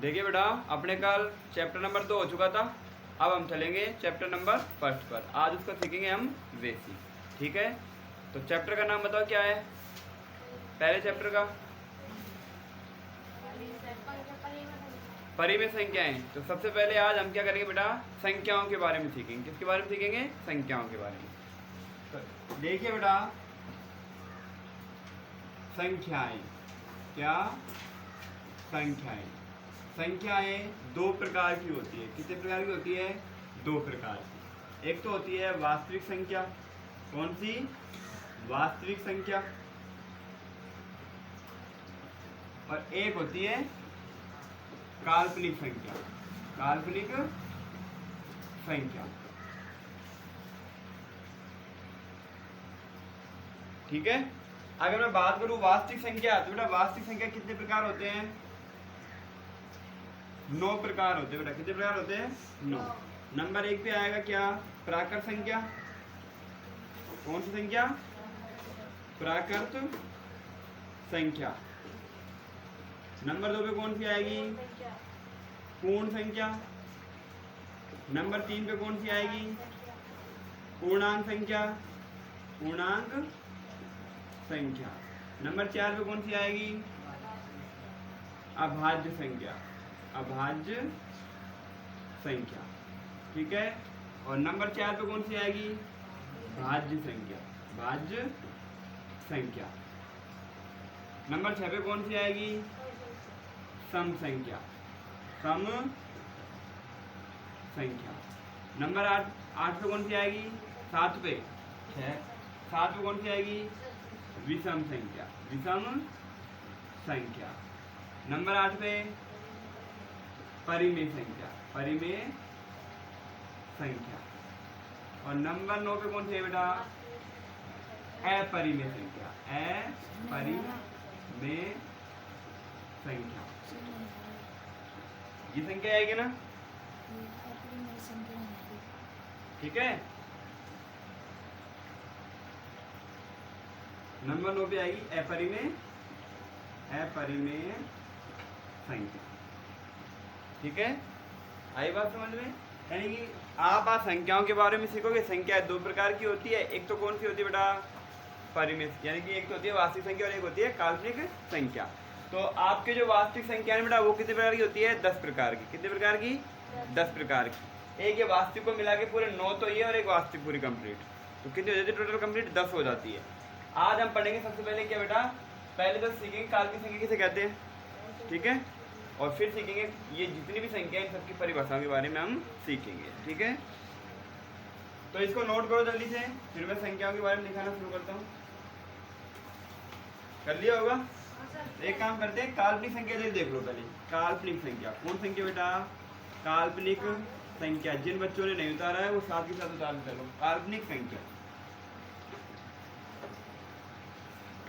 देखिए बेटा, अपने कल चैप्टर नंबर 2 हो चुका था। अब हम चलेंगे चैप्टर नंबर 1 पर। आज उसका सीखेंगे हम बेसिक। ठीक है, तो चैप्टर का नाम बताओ क्या है, पहले चैप्टर का। परिमेय संख्याएं। तो सबसे पहले आज हम क्या करेंगे बेटा, संख्याओं के बारे में सीखेंगे। किसके बारे में सीखेंगे? संख्याओं के बारे में। तो देखिए बेटा, संख्याएं क्या, संख्याएं संख्याएं दो प्रकार की होती है। कितने प्रकार की होती है? दो प्रकार की। एक तो होती है वास्तविक संख्या। कौन सी? वास्तविक संख्या। और एक होती है काल्पनिक संख्या। काल्पनिक संख्या। ठीक है, अगर मैं बात करूं वास्तविक संख्या, तो बेटा वास्तविक संख्या कितने प्रकार होते हैं? 9 प्रकार होते हैं बेटा। कितने प्रकार होते हैं? 9। नंबर 1 पे आएगा क्या? प्राकृत संख्या। कौन सी संख्या? प्राकृत संख्या। नंबर 2 पे कौन सी आएगी? पूर्ण संख्या। नंबर 3 पे कौन सी आएगी? पूर्णांक संख्या। पूर्णांक संख्या। नंबर 4 पे कौन सी आएगी? अभाज्य संख्या। अभाज्य संख्या। ठीक है, और नंबर 4 पे कौन सी आएगी? भाज्य संख्या। भाज्य संख्या। नंबर 6 पे कौन सी आएगी? सम संख्या। सम संख्या। नंबर 8 पे कौन सी आएगी? 7 पे 7 पे कौन सी आएगी? विषम संख्या। विषम संख्या। नंबर 8 पे परिमेय संख्या। परिमेय संख्या। और नंबर 9 पे कौन सी है बेटा? अपरिमेय संख्या। अपरिमेय संख्या। ये संख्या आएगी ना? ठीक है, नंबर 9 पे आएगी अपरिमेय संख्या। ठीक है, आई बात समझ में? यानी कि आप आज संख्याओं के बारे में सीखोगे। संख्या दो प्रकार की होती है। एक तो कौन सी होती है बेटा? परिमेय, यानी कि एक तो होती है वास्तविक संख्या और एक होती है काल्पनिक संख्या। तो आपके जो वास्तविक संख्या है बेटा, वो कितने प्रकार की होती है? 10 प्रकार की। कितने प्रकार की? 10 प्रकार की। एक ये वास्तविक को मिला के पूरे 9 तो ये, और एक वास्तविक पूरी कंप्लीट। तो कितनी हो जाती है टोटल कंप्लीट? 10 हो जाती है। आज हम पढ़ेंगे सबसे पहले क्या बेटा, पहले तो सीखेंगे काल्पनिक संख्या किसे कहते हैं। ठीक है, और फिर सीखेंगे ये जितनी भी संख्या है इन सबकी परिभाषाओं के बारे में हम सीखेंगे। ठीक है, तो इसको नोट करो जल्दी से, फिर मैं संख्याओं के बारे में लिखाना शुरू करता हूँ। कर लिया होगा? एक काम करते हैं, काल्पनिक संख्या देख लो पहले। काल्पनिक संख्या कौन संख्या बेटा? काल्पनिक संख्या। जिन बच्चों ने नहीं उतारा है वो साथ ही साथ उतार चलो। काल्पनिक संख्या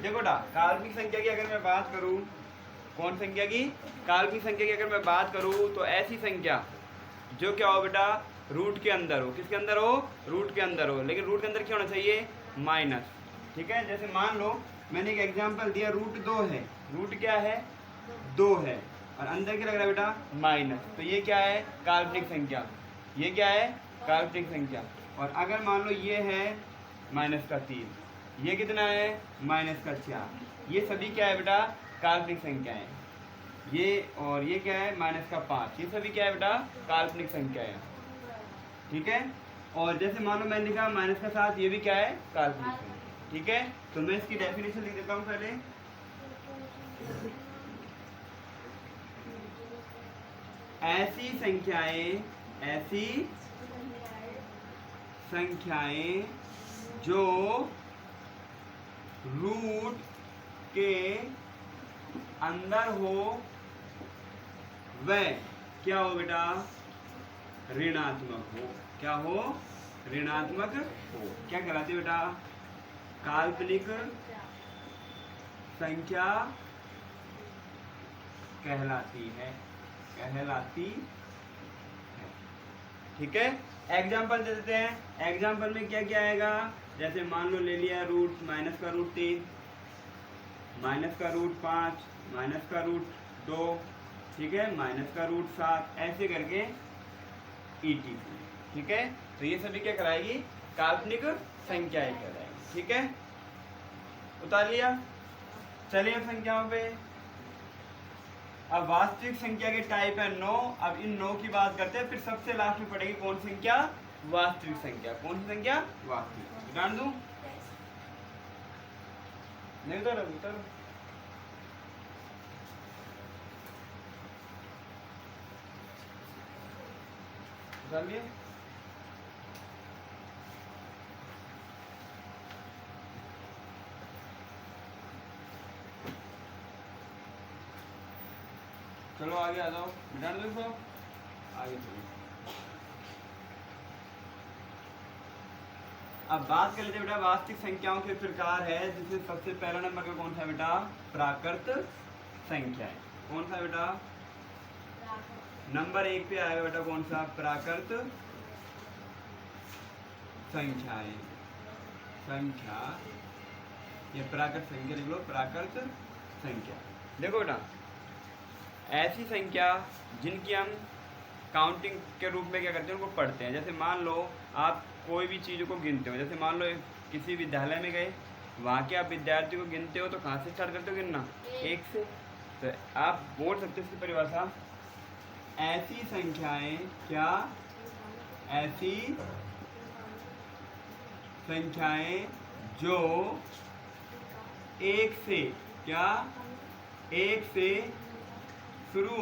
देखो बेटा, काल्पनिक संख्या की अगर मैं बात करूं, कौन संख्या की? काल्पनिक संख्या की अगर मैं बात करूं तो ऐसी संख्या जो क्या हो बेटा, रूट के अंदर हो। किसके अंदर हो? रूट के अंदर हो। लेकिन रूट के अंदर क्या होना चाहिए? माइनस। ठीक है, जैसे मान लो मैंने एक एग्जांपल दिया, रूट 2 है। रूट क्या है? 2 है, और अंदर क्या लग रहा है बेटा? माइनस। तो ये क्या है? काल्पनिक संख्या। ये क्या है? काल्पनिक संख्या। और अगर मान लो ये है -3, ये कितना है? -4। ये सभी क्या है बेटा? काल्पनिक संख्याएं। ये और ये क्या है? -5। ये सभी क्या है बेटा? काल्पनिक संख्या है। ठीक है, और जैसे मान लो मैंने लिखा -7, ये भी क्या है? काल्पनिक संख्या। ठीक है, तो मैं इसकी डेफिनेशन लिख देता हूँ पहले। ऐसी संख्याएं जो रूट के अंदर हो वह क्या हो बेटा? ऋणात्मक हो। क्या हो? ऋणात्मक हो। क्या कहलाती है बेटा? काल्पनिक संख्या कहलाती है। ठीक है, एग्जाम्पल दे देते हैं। एग्जाम्पल में क्या क्या आएगा? जैसे मान लो ले लिया रूट -√3, -√5, -√2, ठीक है, माइनस का रूट 7 ऐसे करके ET। ठीक है, तो ये सभी क्या कराएगी, काल्पनिक संख्याएं कहलाएगी। ठीक है, उतार लिया। चलिए संख्याओं पे, अब वास्तविक संख्या के टाइप है 9। अब इन 9 की बात करते हैं, फिर सबसे लास्ट में पड़ेगी कौन सी संख्या, वास्तविक संख्या। कौन सी संख्या, वास्तविक। जान दूं नहीं, उतारो उतारो। उतार लिए। चलो आगे आ जाओ, ध्यान दो इसको, आगे चलो। अब बात कर लेते हैं बेटा वास्तविक संख्याओं के प्रकार है, जिसमें सबसे पहला नंबर का कौन सा बेटा, प्राकृत संख्याएं। कौन सा बेटा, नंबर 1 पे आएगा बेटा कौन सा, प्राकृत संख्याएं। संख्या, ये प्राकृत संख्या लिख लो, प्राकृत संख्या। देखो बेटा, ऐसी संख्या जिनकी हम काउंटिंग के रूप में क्या करते हैं, उनको पढ़ते हैं। जैसे मान लो आप कोई भी चीज़ को गिनते हो, जैसे मान लो किसी विद्यालय में गए, वहाँ के आप विद्यार्थी को गिनते हो, तो कहाँ से स्टार्ट करते हो गिनना, 1 से। तो आप बोल सकते हो इसकी परिभाषा, ऐसी संख्याएं, क्या, ऐसी संख्याएं जो 1 से, क्या, 1 से शुरू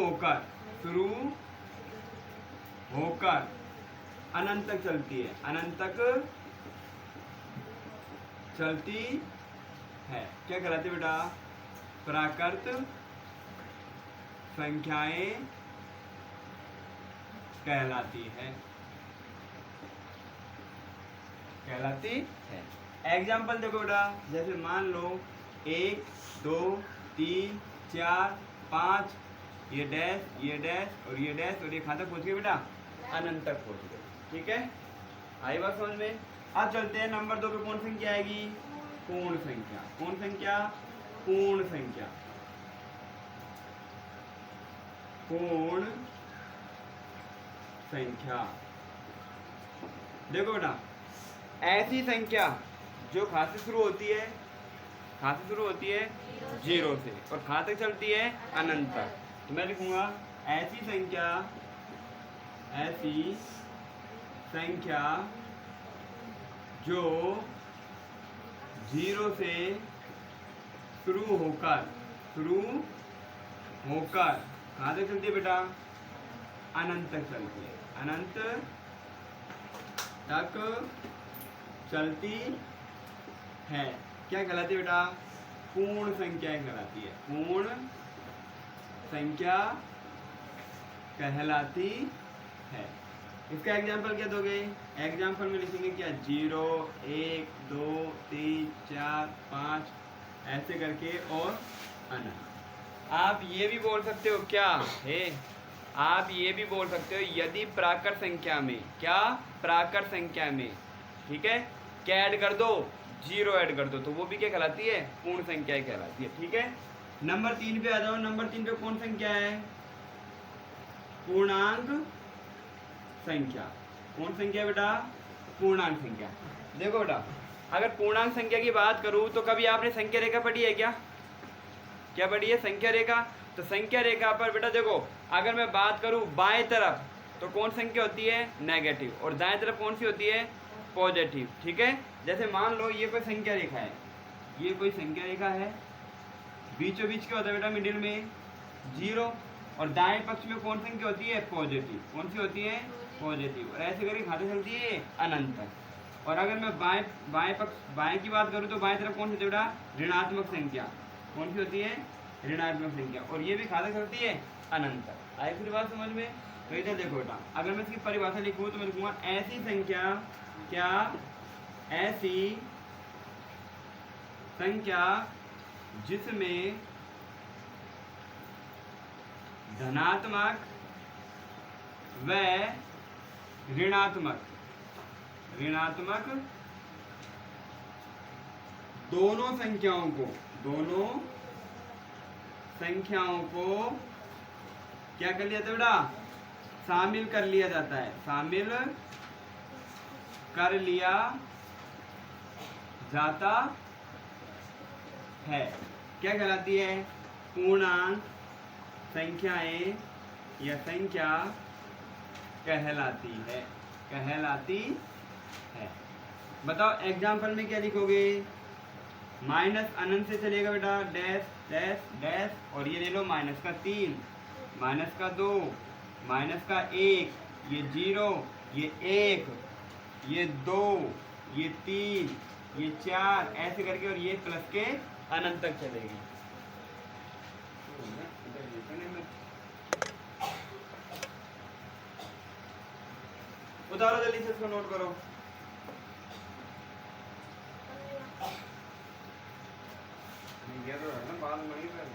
होकर अनंत तक चलती है, अनंत तक चलती है, क्या कहलाती है बेटा, प्राकृत संख्याएं कहलाती है, कहलाती है। एग्जाम्पल देखो बेटा, जैसे मान लो 1 2 3 4 5, ये डैश और ये डैश और ये कहाँ तक पहुँच गए बेटा, अनंत तक पहुँच गए। ठीक है, आई बात समझ में। अब चलते हैं नंबर 2 पे, कौन संख्या आएगी, पूर्ण संख्या। कौन संख्या, पूर्ण संख्या। पूर्ण संख्या, देखो बेटा, ऐसी संख्या जो कहाँ से शुरू होती है, कहाँ से शुरू होती है, 0 से, और कहाँ तक चलती है, अनंत तक। तो मैं लिखूंगा ऐसी संख्या, ऐसी संख्या जो 0 से शुरू होकर कहाँ तक चलती है बेटा, अनंत तक चलती है, अनंत तक चलती है, क्या कहलाती है बेटा, पूर्ण संख्या कहलाती है, पूर्ण संख्या कहलाती है। इसका एग्जाम्पल क्या दोगे, एग्जाम्पल में लिखेंगे क्या, 0 1 2 3 4 5 ऐसे करके और अनंत। आप ये भी बोल सकते हो क्या है, आप ये भी बोल सकते हो, यदि प्राकृत संख्या में, क्या, प्राकृत संख्या में, ठीक है, क्या ऐड कर दो, 0 ऐड कर दो, तो वो भी क्या कहलाती है, पूर्ण संख्या कहलाती है। ठीक है, नंबर 3 पे आ जाओ। नंबर 3 पे कौन संख्या है, पूर्णांक संख्या। कौन संख्या बेटा, पूर्णांक संख्या। देखो बेटा, अगर पूर्णांक संख्या की बात करूं तो कभी आपने संख्या रेखा पढ़ी है क्या, क्या पढ़ी है, संख्या रेखा। तो संख्या रेखा पर बेटा देखो, अगर मैं बात करूं बाएं तरफ तो कौन संख्या होती है, नेगेटिव, और दाएं तरफ कौन सी होती है, पॉजिटिव। ठीक है, जैसे मान लो ये कोई संख्या रेखा है, ये कोई संख्या रेखा है, बीचों बीच क्या होता है बेटा, मिडिल में 0, और दाएं पक्ष में कौन संख्या होती है, पॉजिटिव। कौन सी होती है, पॉजिटिव, और ऐसे करके खाते चलती है अनंत तक। और अगर मैं बाएं पक्ष, बाएं की बात करूँ तो बाएं तरफ कौन सी होती है बेटा, ऋणात्मक संख्या। कौन सी होती है, ऋणात्मक संख्या, और ये भी खाते चलती है अनंत तक। आई फिर बात समझ में। तो इधर देखो बेटा, अगर मैं इसकी परिभाषा लिखूँ तो मैं लिखूंगा ऐसी संख्या, क्या, ऐसी संख्या जिसमें धनात्मक व ऋणात्मक दोनों संख्याओं को क्या कर लिया जाता है बेटा, शामिल कर लिया जाता है, शामिल कर लिया जाता है। क्या कहलाती है, पूर्णांक संख्याएं या संख्या कहलाती है, कहलाती है। बताओ एग्जाम्पल में क्या लिखोगे, माइनस अनंत से चलेगा बेटा, डैश डैश डैश, और ये ले लो माइनस का 3, माइनस का 2, माइनस का 1, ये 0, ये 1, ये 2, ये 3, ये 4, ऐसे करके, और ये प्लस के अनंत तक चलेगी। उतारो जल्दी से, इसको नोट करो। बाल नहीं कर,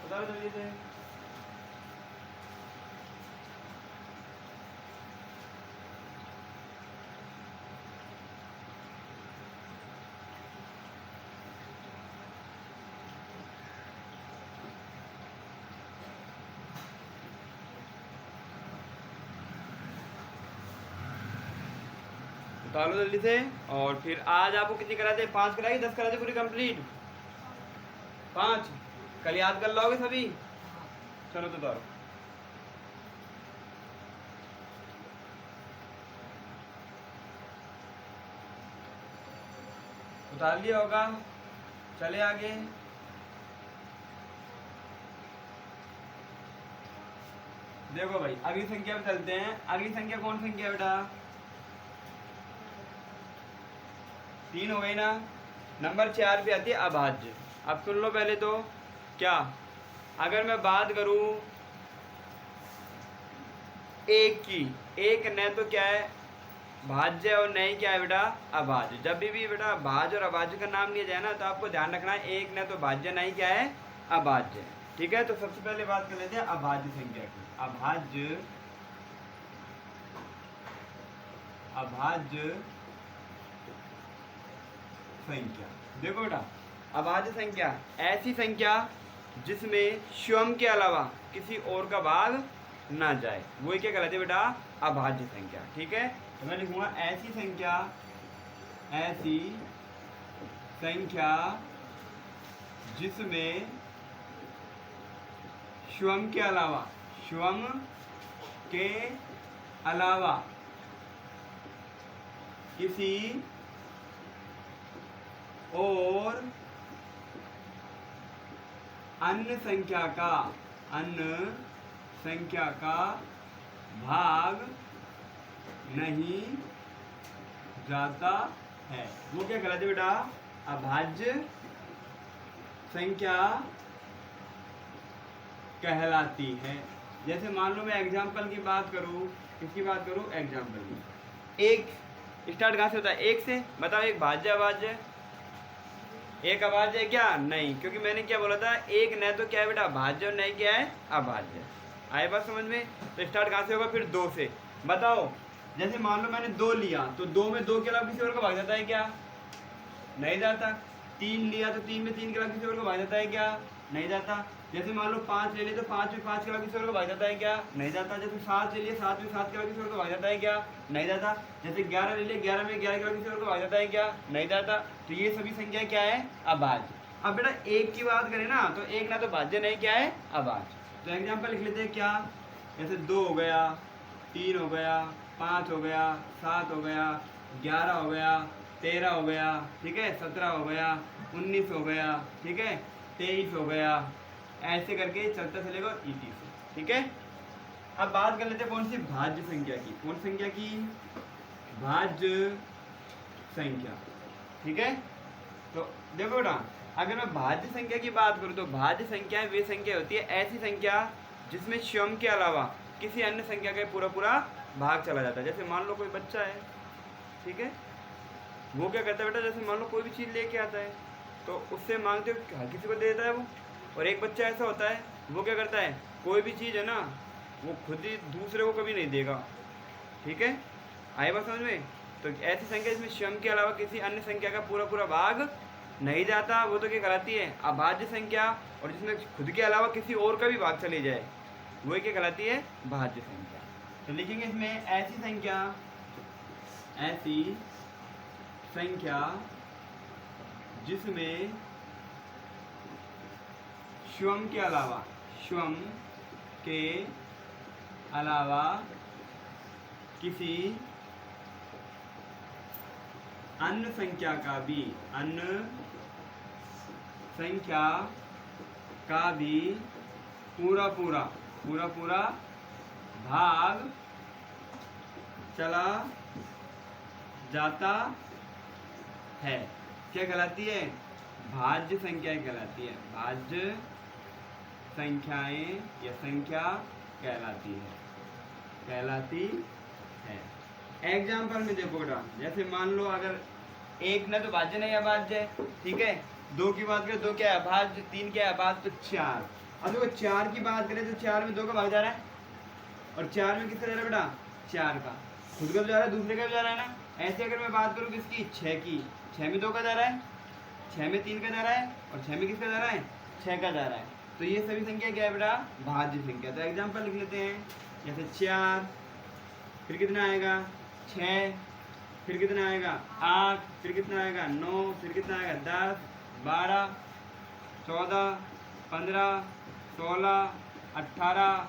उतारो जल्दी से। उतारो जल्दी से। और फिर आज आपको कितनी कराते, 5 कराएगी, 10 कराते पूरी कंप्लीट, 5। कल याद कर लोगे सभी, चलो तो उतारो। उतार लिया होगा, चले आगे। देखो भाई अगली संख्या पे चलते हैं। अगली संख्या कौन संख्या बेटा, 3 हो गई ना। नंबर 4 पे आती है अभाज्य। अब सुन लो पहले तो, क्या अगर मैं बात करूं एक की, एक न तो क्या है भाज्य, और नहीं क्या है बेटा अभाज्य। जब भी बेटा भाज्य और अभाज्य का नाम लिया जाए ना, तो आपको ध्यान रखना है एक न तो भाज्य, नहीं क्या है अभाज्य। ठीक है, तो सबसे पहले बात कर लेते हैं अभाज्य संख्या की। अभाज्य, अभाज्य संख्या। देखो बेटा अभाज्य संख्या ऐसी संख्या जिसमें स्वयं के अलावा किसी और का भाग ना जाए, वही क्या कहलाती है बेटा अभाज्य संख्या। ठीक है, तो मैं लिखूंगा ऐसी संख्या, ऐसी संख्या जिसमें स्वयं के अलावा, स्वयं के अलावा किसी और अन्य संख्या का, अन्य संख्या का भाग नहीं जाता है, वो क्या कहलाती है बेटा अभाज्य संख्या कहलाती है। जैसे मान लो मैं एग्जाम्पल की बात करूं, किसकी बात करूं, एग्जाम्पल की। एक स्टार्ट कहाँ से होता है, एक से। बताओ एक भाज्य अभाज्य, एक अभाज्य है क्या, नहीं, क्योंकि मैंने क्या बोला था, एक न तो क्या है बेटा भाज्य और नहीं क्या है अभाज्य। आए बात समझ में। तो स्टार्ट कहाँ से होगा, फिर 2 से। बताओ जैसे मान लो मैंने 2 लिया, तो 2 में 2 के अलावा किसी और का भाग जाता है क्या, नहीं जाता। 3 लिया तो 3 में 3 के अलावा किसी और का भाग जाता है क्या, नहीं जाता। जैसे मान लो 5 ले लिए, तो 5 में 5 के अलावा किसी और का भाग जाता है क्या, नहीं जाता। जैसे 7 ले लिए, 7 में 7 के अलावा किसी और का भाग जाता है क्या, नहीं जाता। जैसे 11 ले लिए, 11 में 11 के अलावा किसी और का भाग जाता है क्या, नहीं जाता। तो ये सभी संख्या क्या है अभाज्य। अब बेटा एक की बात करें ना, तो एक ना तो भाज्य नहीं क्या है अभाज्य। तो एग्जाम्पल लिख लेते हैं क्या, जैसे 2 हो गया, 3 हो गया, 5 हो गया, 7 हो गया, 11 हो गया, 13 हो गया, ठीक है, 17 हो गया, 19 हो गया, ठीक है, 23 हो गया, ऐसे करके चलता चलेगा और ET से। ठीक है, अब बात कर लेते हैं कौन सी भाज्य संख्या की, कौन संख्या की, भाज्य संख्या। ठीक है, तो देखो बेटा अगर मैं भाज्य संख्या की बात करूँ, तो भाज्य संख्याएं वे संख्या होती है, ऐसी संख्या जिसमें स्वयं के अलावा किसी अन्य संख्या का पूरा भाग चला जाता है। जैसे मान लो कोई बच्चा है, ठीक है, वो क्या करता है बेटा, जैसे मान लो कोई भी चीज़ लेके आता है, तो उससे मांगते हो हर किसी को दे देता है वो। और एक बच्चा ऐसा होता है, वो क्या करता है, कोई भी चीज़ है ना, वो खुद ही दूसरे को कभी नहीं देगा। ठीक है, आए बात समझ में। तो ऐसी संख्या जिसमें स्वयं के अलावा किसी अन्य संख्या का पूरा भाग नहीं जाता वो तो क्या कहलाती है अभाज्य संख्या, और जिसमें खुद के अलावा किसी और का भी भाग चले जाए वही क्या कहलाती है भाज्य संख्या। तो लिखेंगे इसमें ऐसी संख्या जिसमें स्वयं के अलावा किसी अन्य संख्या का भी पूरा भाग चला जाता है, क्या कहलाती है भाज्य संख्याएं कहलाती है। भाज्य संख्याएं या संख्या कहलाती है। एग्जाम्पल में देखो बेटा, जैसे मान लो अगर एक ना तो भाज्य नहीं अभाज्य है, ठीक है। दो की बात करें, दो क्या है अभाज्य, तीन क्या है अभाज्य, तो चार। अब देखो चार की बात करें तो चार में दो का भाग जा रहा है, और चार में किसका जा रहा है बेटा चार का, खुद का भी जा रहा है दूसरे का भी जा रहा है ना। ऐसे अगर मैं बात करूँ किसकी छः की, छः में दो का जा रहा है, छः में तीन का जा रहा है, और छः में किसका जा रहा है छः का जा रहा है। तो ये सभी संख्या क्या है बेटा भाज्य संख्या। तो एग्जाम्पल लिख लेते हैं, जैसे चार, फिर कितना आएगा छः, फिर कितना आएगा आठ, फिर कितना आएगा नौ, फिर कितना आएगा 10, 12, 14, 15, 16, 18,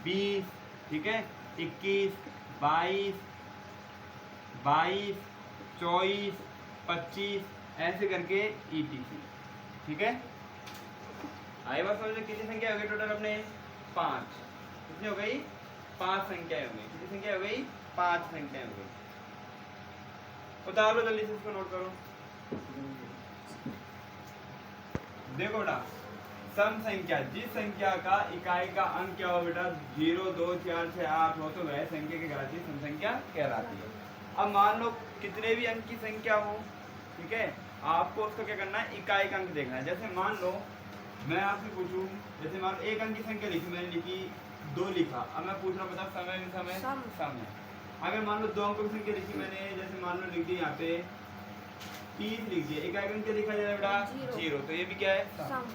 20, ठीक है, 21, 22, 24, 25, ऐसे करके ETC, ठीक है। आए बात समझ, कितनी संख्या हो गई टोटल अपने 5, कितनी हो गई 5 संख्याएं हो गई। कितनी संख्या हो गई 5 संख्याएं हो गई। उतार लो जल्दी से, इसको नोट करो। देखो बेटा सम संख्या, जिस संख्या का इकाई का अंक क्या हो बेटा 0, 2, 4, 6, 8 हो तो वह संख्या की कहलाती है सम संख्या कहलाती है। अब मान लो कितने भी अंक की संख्या हो, ठीक है, आपको उसका क्या करना है इकाई का अंक देखना है। जैसे मान लो मैं आपसे पूछूं, जैसे मान लो एक अंक की संख्या लिखी, मैंने लिखी 2 लिखा, अब मैं पूछ रहा हूँ बता समय सम है। अगर मान लो 2 अंकों की संख्या लिखी मैंने, जैसे मान लो लिख दी यहाँ पे 30 लिख दिया, इकाई का अंक क्या लिखा जाएगा बेटा 0, तो ये भी क्या है सम।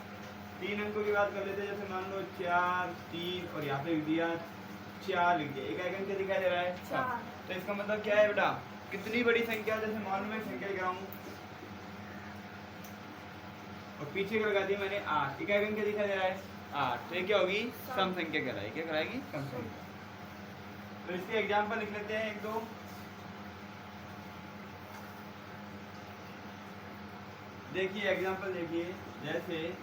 3 अंकों की बात कर लेते हैं, जैसे मान लो 4, 3 और यहाँ पे लिख दिया 4 लिख दिया, इकाई का अंक क्या दिखाई दे रहा है सम। तो इसका मतलब क्या है बेटा कितनी बड़ी संख्या, जैसे मान लो मैं संख्या लिख रहा हूँ और पीछे लगा दिया मैंने 8, इकाई का अंक क्या दिखाई दे रहा है 8, तो ये क्या होगी सम संख्या कहलाएगी, क्या कहलाएगी सम संख्या। तो इसके एग्जाम्पल लिख लेते हैं 1-2। देखिए एग्जाम्पल देखिए, जैसे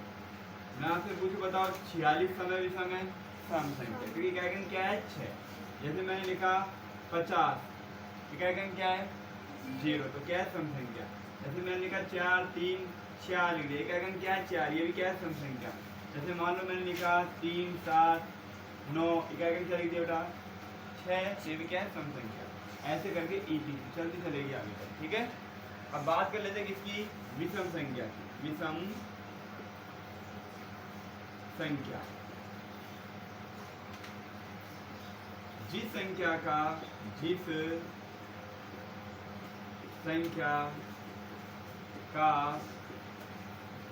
मैं आपसे पूछूं बताओ 46 समय विषम है सम संख्या, क्योंकि इकाई का अंक क्या है 6। जैसे मैंने लिखा 50, इकाई का अंक क्या है 0, तो क्या है सम संख्या। जैसे मैंने लिखा 4, 3, 4 लिख दिया, इकाई का अंक क्या है 4, ये भी क्या है सम संख्या। जैसे मान लो मैंने लिखा 3, 7, 9, इकाई का अंक क्या लिख दिया बेटा 6, ये भी क्या है सम संख्या। ऐसे करके ETC चलती चलेगी आगे तक, ठीक है। अब बात कर लेते हैं किसकी विषम संख्या की। विषम संख्या जिस संख्या का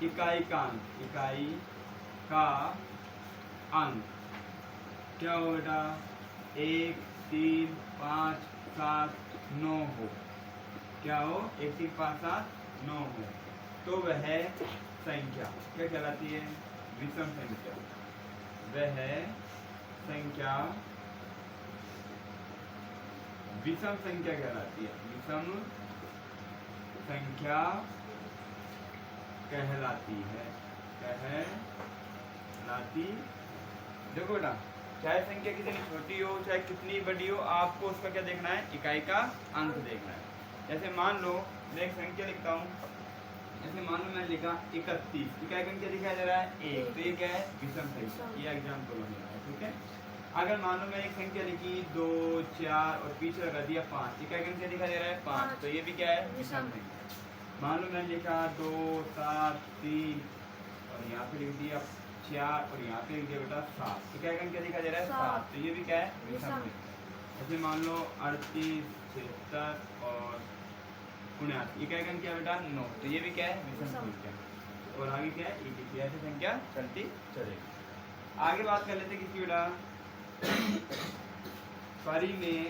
इकाई का अंक क्या हो बेटा 1, 3, 5, 7, 9 हो, क्या हो 1, 3, 5, 7, 9 हो, तो वह संख्या क्या कहलाती है विषम संख्या। वह संख्या विषम संख्या कहलाती है, विषम संख्या कहलाती है, कहलाती। देखो बेटा चाहे संख्या कितनी छोटी हो चाहे कितनी बड़ी हो, आपको उसका क्या देखना है इकाई का अंक देखना है। जैसे मान लो मैं एक संख्या लिखता हूँ, जैसे मान लो मैंने लिखा 31, इकाई का अंक क्या दिखाई दे रहा है 1, तो ये क्या है विषम संख्या, ये एग्जाम्पल हो रहा है, ठीक है। अगर मान लो मैंने एक संख्या लिखी 2, 4 और पीछे लगा दिया 5, इकाई का अंक क्या दिखाई दे रहा है 5, तो ये भी क्या है विषम संख्या। मान लो मैंने लिखा 2, 7, 3 और यहाँ पे लिख दिया 4 और यहाँ पे लिख दिया बेटा 7, इकाई का अंक क्या दिखाई दे रहा है 7, तो ये भी क्या है विषम संख्या। जैसे मान लो 38, 76 और गुणा इकाई क्या बेटा 9, तो ये भी क्या है विषम संख्या। और आगे क्या है ETC, ऐसी संख्या चलती चलेगी। आगे बात कर लेते किसकी बेटा, परिमेय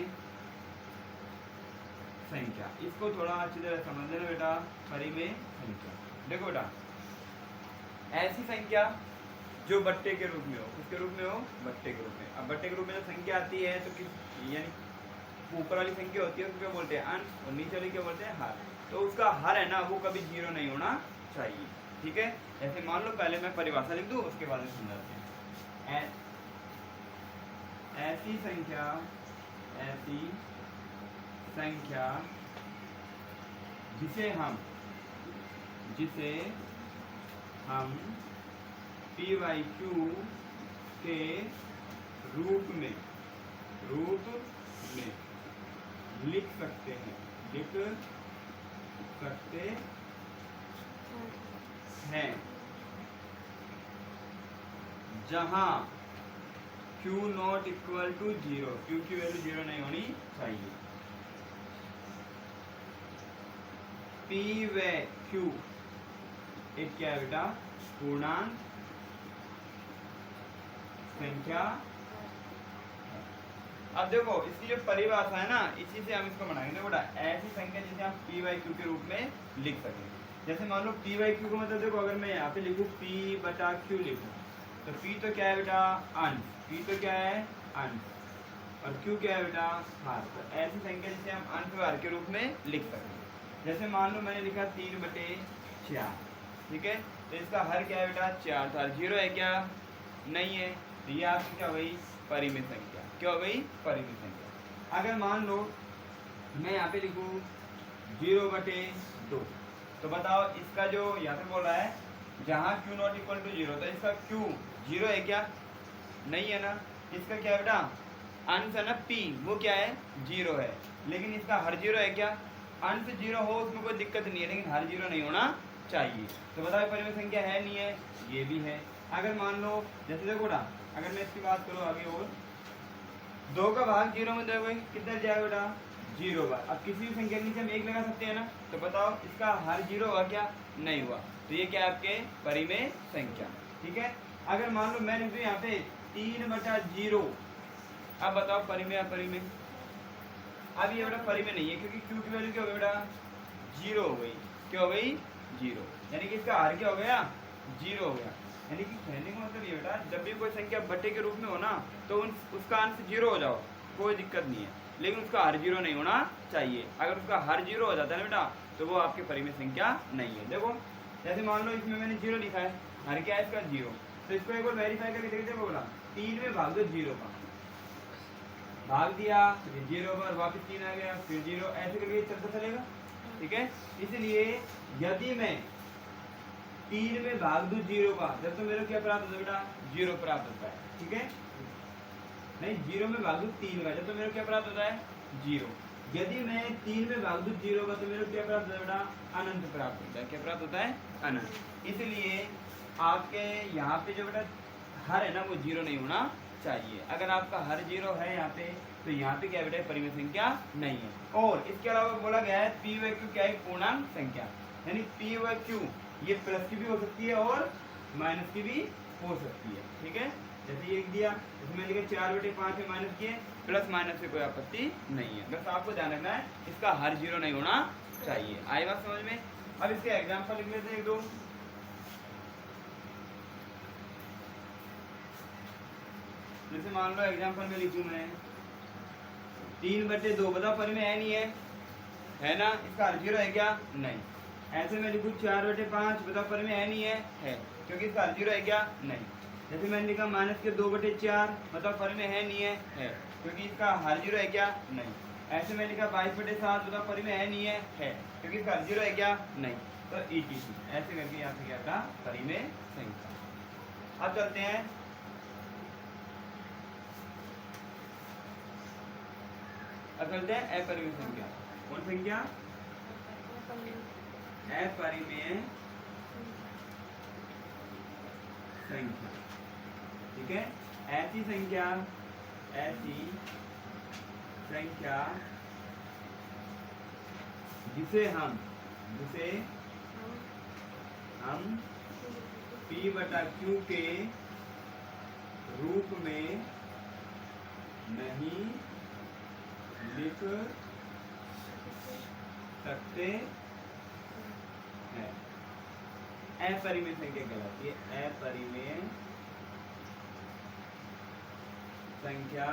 संख्या। इसको थोड़ा अच्छी तरह समझ लेना बेटा। परिमेय संख्या, देखो बेटा ऐसी संख्या जो बट्टे के रूप में हो, किसके रूप में हो, बट्टे के रूप में। अब बट्टे के रूप में जब संख्या आती है तो किस यानी ऊपर वाली संख्या होती है उसको क्या बोलते हैं अंश, और नीचे वाली क्या बोलते हैं हर। तो उसका हर है ना वो कभी 0 नहीं होना चाहिए, ठीक है। जैसे मान लो पहले मैं परिभाषा लिख दूं उसके बाद में समझाते हैं। ऐसी संख्या जिसे हम p/q के रूप में लिख सकते हैं जहां q not equal to 0, q की वैल्यू 0 नहीं होनी चाहिए। p व q एक क्या है बेटा पूर्णांक संख्या। अब देखो इसकी जो परिभाषा है ना इसी से हम इसको बनाएंगे। देखो बेटा ऐसी संख्या जिसे हम p/q के रूप में लिख सकें। जैसे मान लो p/q का मतलब देखो अगर मैं यहाँ पे लिखूं p/q लिखूं तो p तो क्या है बेटा अंश, p तो क्या है अंश, और q क्या है बेटा हर। तो ऐसी संख्या जिसे हम अंश व हर के रूप में लिख सकें। जैसे मान लो मैंने लिखा 3/4, ठीक है। तो इसका हर क्या है बेटा 4, तो हर 0 है क्या, नहीं है। तो ये आपकी क्या हो गई परिमेय संख्या, क्या हो गई परिमेय संख्या। अगर मान लो मैं यहाँ पे लिखूँ 0/2, तो बताओ इसका जो यहाँ पे बोल रहा है जहाँ q नॉट इक्वल टू 0, तो इसका q 0 है क्या, नहीं है ना। इसका क्या है बेटा अंश है ना p, वो क्या है 0 है, लेकिन इसका हर 0 है क्या, अंश 0 हो उसमें कोई दिक्कत नहीं है, लेकिन हर 0 नहीं होना चाहिए। तो बताओ परिमेय संख्या है नहीं है, ये भी है। अगर मान लो जैसे देखो ना अगर मैं इसकी बात करूँ आगे, और 2 का भाग 0 में दोगे कितना जाएगा बेटा 0 बार। अब किसी भी संख्या के नीचे हम 1 लगा सकते हैं ना, तो बताओ इसका हर 0 हुआ क्या, नहीं हुआ। तो ये क्या है आपके परिमेय संख्या, ठीक है। अगर मान लो मैं लिख दूं यहाँ पे 3/0, अब बताओ परिमेय अपरिमेय। अब ये बेटा परिमेय नहीं है क्योंकि q की वैल्यू क्या हो गई बेटा 0 हो गई, क्या हो गई 0, यानी कि इसका हर क्या हो गया 0 हो गया। यानी कि कहने का मतलब ये बेटा जब भी कोई संख्या बट्टे के रूप में हो ना तो उसका अंश 0 हो जाओ कोई दिक्कत नहीं है, लेकिन उसका हर 0 नहीं होना चाहिए। अगर उसका हर 0 हो जाता है ना बेटा तो वो आपकी परिमेय संख्या नहीं है। देखो जैसे मान लो इसमें मैंने 0 लिखा है, हर क्या है इसका 0, तो इसको एक बार वेरीफाई करके देखते हैं। बोला 3 में भाग दो 0 का, भाग दिया फिर 0 पर वापस 3 आ गया फिर 0, ऐसे करके चलता चलेगा, ठीक है। इसलिए यदि मैं 3 में भाग दूं 0 का, जब तो मेरे क्या प्राप्त होता है बेटा 0 प्राप्त होता है, ठीक है। नहीं 0 में भाग दूं 3 का, जब तो मेरे क्या प्राप्त होता है 0। यदि मैं 3 में भाग दूं 0 का तो मेरे क्या प्राप्त होता है बेटा अनंत प्राप्त होता है। क्या प्राप्त होता है अनंत। इसलिए आपके यहाँ पे जो बेटा हर है ना वो 0 नहीं होना चाहिए। अगर आपका हर 0 है यहाँ पे तो यहाँ पे क्या बेटा परिमेय संख्या नहीं है। और इसके अलावा बोला गया है p/q क्या है पूर्णांक संख्या, यानी p/q ये प्लस की भी हो सकती है और माइनस की भी हो सकती है, ठीक है। जैसे ये दिया इसमें लिखा 4/5 में माइनस किए, प्लस माइनस से कोई आपत्ति नहीं है, बस आपको ध्यान रखना है इसका हर 0 नहीं होना चाहिए। आई बात समझ में। अब इसके एग्जाम्पल लिख लेते हैं एक दो। जैसे मान लो एग्जाम्पल में लिखूं मैं 3/2, बताओ परिमेय है नहीं है ना, इसका हर 0 है क्या, नहीं। ऐसे में लिखूं 4/5, बताओ परिमेय है नहीं है, क्योंकि इसका हर 0 है क्या, नहीं। जैसे मैंने लिखा -2/4, बताओ परिमेय है नहीं है, क्योंकि इसका हर 0 है क्या, नहीं। ऐसे में लिखा 22/7, बताओ परिमेय है नहीं है, क्योंकि इसका हर 0 है क्या, नहीं। तो ETC ऐसे करके यहाँ से क्या था परिमेय संख्या। अब चलते हैं अपरिमेय संख्या। कौन संख्या, अपरिमेय संख्या, ठीक है। ऐसी संख्या जिसे हम P बटा Q के रूप में नहीं लिख सकते हैं। अपरिमेय संख्या कहलाती है। अपरिमेय संख्या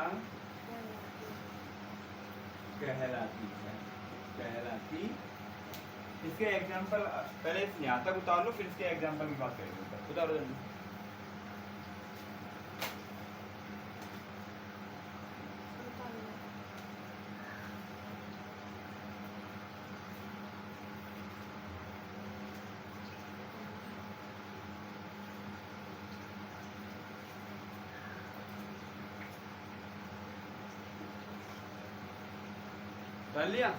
कहलाती। इसके एग्जांपल पहले यहाँ तक उतार लो, फिर इसके एग्जांपल की बात करेंगे। उतारो जल्दी। कर लिया?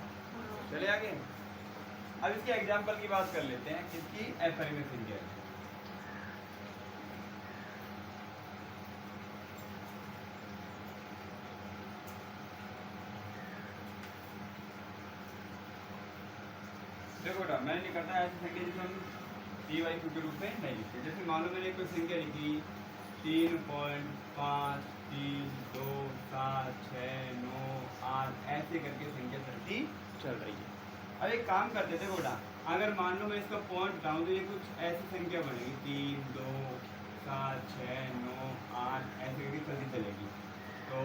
चले आगे। अब इसके एग्जांपल की बात कर लेते हैं। किसकी? अपरिमेय संख्या। देखो बेटा, मैंने निकालता है ऐसी संख्या जिसे हम P/Q के रूप में नहीं लिखते। जैसे मान लो मैंने कोई संख्या लिखी 3.5327698 ऐसे करके संख्या चलती चल रही है। अब एक काम करते थे बेटा, अगर मान लो मैं इसका पॉइंट हटाऊँ तो ये कुछ ऐसी संख्या बनेगी 3 2 7 6 9 8 ऐसे करके चलती चलेगी। तो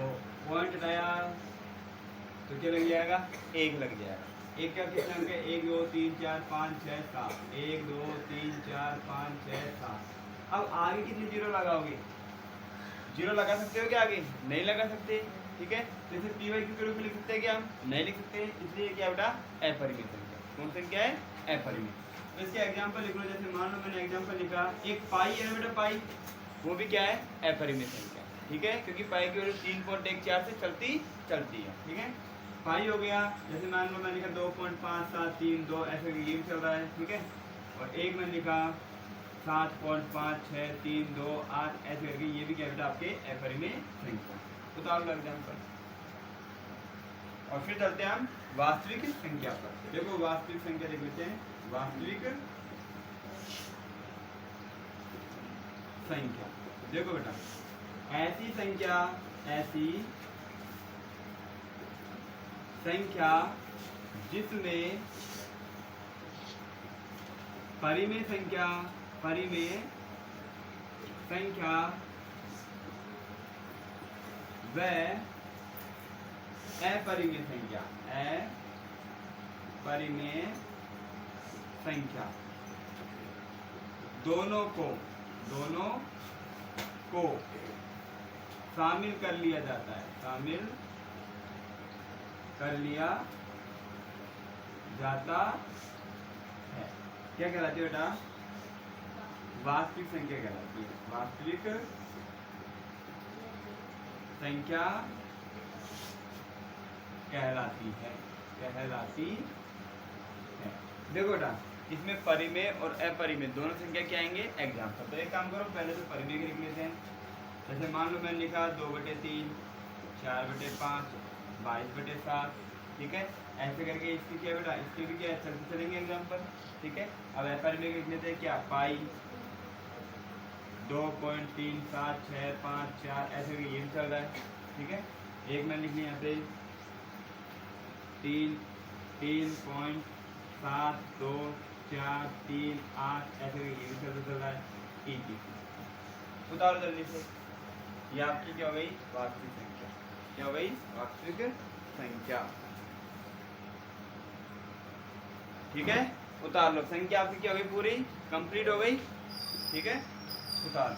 पॉइंट हटाया तो क्या लग जाएगा? 1 लग जाएगा। एक क्या कितने अंक है? 1 2 3 4 5 6 7 1 2 3 4 5 6 7। अब आगे कितने जीरो लगाओगे? जीरो लगा सकते हो क्या आगे? नहीं लगा सकते। ठीक है, जैसे P/Q के रूप में लिख सकते हैं क्या हम? नहीं लिख सकते, इसलिए क्या बेटा? अपरिमेय संख्या। कौन संख्या है? अपरिमेय। तो इसके एग्जांपल लिख लो। जैसे मान लो मैंने एग्जांपल लिखा एक पाई है ना बेटा, पाई वो भी क्या है? अपरिमेय संख्या। ठीक है, क्योंकि पाई की वैल्यू 3.14 से चलती है। ठीक है, पाई हो गया। जैसे मान लो मैंने लिखा 2.5732 ऐसे ये भी चल रहा है। ठीक है, और एक मैंने लिखा 7.5632 ऐसे करके ये भी क्या बेटा? आपके अपरिमेय संख्या। उतार लो एग्जांपल। और फिर चलते हैं हम वास्तविक संख्या पर। देखो वास्तविक संख्या लिख लेते हैं। वास्तविक संख्या देखो बेटा, ऐसी संख्या जिसमें परिमेय संख्या व अपरिमेय संख्या दोनों को शामिल कर लिया जाता है। क्या कहलाती है बेटा? वास्तविक संख्या कहलाती है। वास्तविक संख्या कहलाती है। देखो बेटा, इसमें परिमेय और अपरिमेय दोनों संख्या क्या आएंगे? एग्जाम्पल। तो एक काम करो, पहले तो परिमेय लिख लेते हैं। जैसे मान लो मैंने लिखा 2/3 4/5 22/7। ठीक है, ऐसे करके इसकी क्या बेटा? इसके भी क्या चलते चलेंगे एग्जाम्पल। ठीक है, अब अपरिमेय लिख लेते हैं। क्या? पाई 2.3765 ऐसे करके ये भी चल रहा है। ठीक है, एक मैंने लिख लिया यहाँ पे 3.7243 ऐसे करके ये भी चल रहा है। उतारो जल्दी से। ये आपकी क्या हो गई? वास्तविक संख्या। क्या हो गई? वास्तविक संख्या। ठीक है, उतार लो। संख्या आपकी क्या हो गई? पूरी कंप्लीट हो गई। ठीक है, उतार लो।